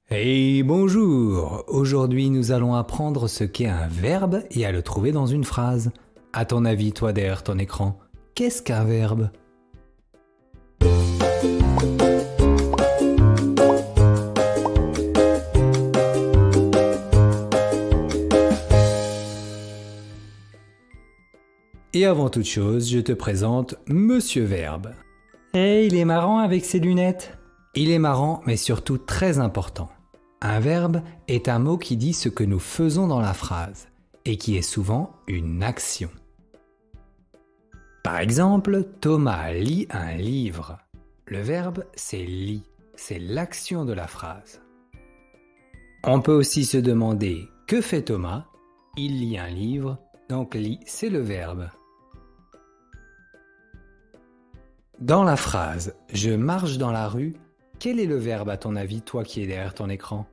Hey, bonjour! Aujourd'hui, nous allons apprendre ce qu'est un verbe et à le trouver dans une phrase. À ton avis, toi derrière ton écran, qu'est-ce qu'un verbe? Et avant toute chose, je te présente Monsieur Verbe. Hey, il est marrant avec ses lunettes! Il est marrant, mais surtout très important. Un verbe est un mot qui dit ce que nous faisons dans la phrase et qui est souvent une action. Par exemple, Thomas lit un livre. Le verbe, c'est lit, c'est l'action de la phrase. On peut aussi se demander que fait Thomas? Il lit un livre, donc lit, c'est le verbe. Dans la phrase « Je marche dans la rue », quel est le verbe à ton avis, toi qui es derrière ton écran?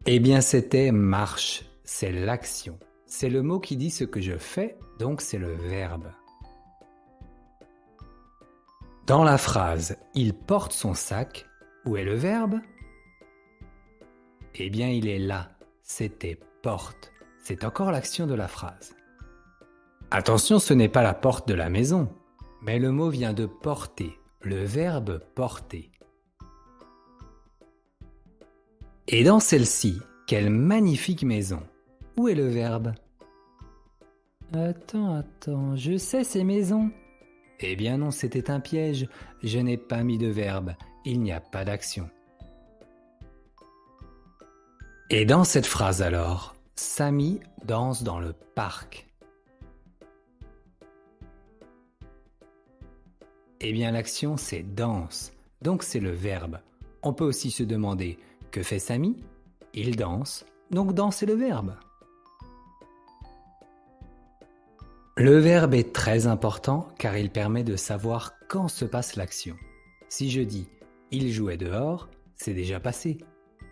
Eh bien, c'était « marche », c'est l'action. C'est le mot qui dit ce que je fais, donc c'est le verbe. Dans la phrase « Il porte son sac », où est le verbe? Eh bien, il est là, c'était « porte ». C'est encore l'action de la phrase. Attention, ce n'est pas la porte de la maison, mais le mot vient de porter, le verbe porter. Et dans celle-ci, quelle magnifique maison! Où est le verbe? Attends, je sais ces maisons. Eh bien non, c'était un piège, je n'ai pas mis de verbe, il n'y a pas d'action. Et dans cette phrase alors, Samy danse dans le parc. Eh bien l'action c'est danse, donc c'est le verbe. On peut aussi se demander, que fait Samy? Il danse, donc danse est le verbe. Le verbe est très important car il permet de savoir quand se passe l'action. Si je dis « il jouait dehors », c'est déjà passé.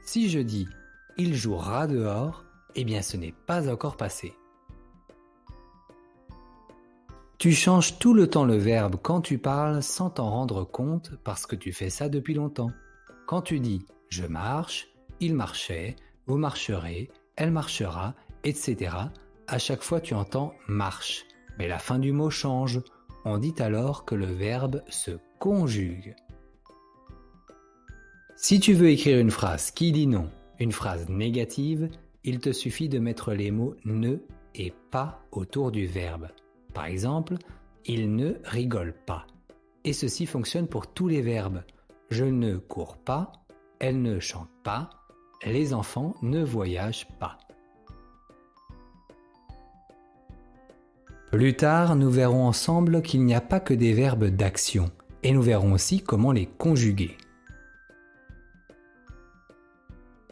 Si je dis « il jouera dehors », eh bien ce n'est pas encore passé. Tu changes tout le temps le verbe quand tu parles sans t'en rendre compte parce que tu fais ça depuis longtemps. Quand tu dis « je marche », « il marchait », « vous marcherez », « elle marchera », etc. À chaque fois tu entends « marche », mais la fin du mot change. On dit alors que le verbe se conjugue. Si tu veux écrire une phrase qui dit non, une phrase négative, il te suffit de mettre les mots « ne » et « pas » autour du verbe. Par exemple, il ne rigole pas. Et ceci fonctionne pour tous les verbes. Je ne cours pas, elle ne chante pas, les enfants ne voyagent pas. Plus tard, nous verrons ensemble qu'il n'y a pas que des verbes d'action, et nous verrons aussi comment les conjuguer.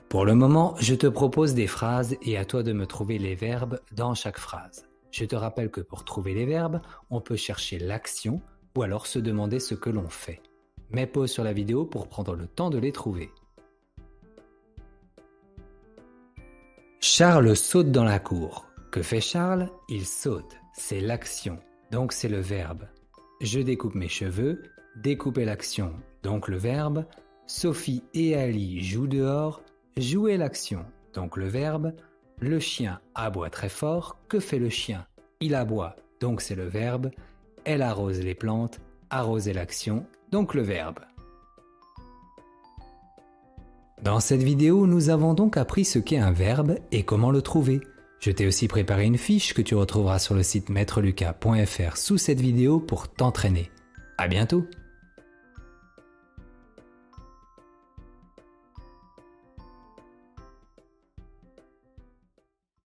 Pour le moment, je te propose des phrases et à toi de me trouver les verbes dans chaque phrase. Je te rappelle que pour trouver les verbes, on peut chercher l'action ou alors se demander ce que l'on fait. Mets pause sur la vidéo pour prendre le temps de les trouver. Charles saute dans la cour. Que fait Charles? Il saute. C'est l'action, donc c'est le verbe. Je découpe mes cheveux, découper l'action, donc le verbe. Sophie et Ali jouent dehors, jouer l'action, donc le verbe. Le chien aboie très fort. Que fait le chien? Il aboie, donc c'est le verbe. Elle arrose les plantes, arroser l'action, donc le verbe. Dans cette vidéo, nous avons donc appris ce qu'est un verbe et comment le trouver. Je t'ai aussi préparé une fiche que tu retrouveras sur le site maîtrelucas.fr sous cette vidéo pour t'entraîner. À bientôt!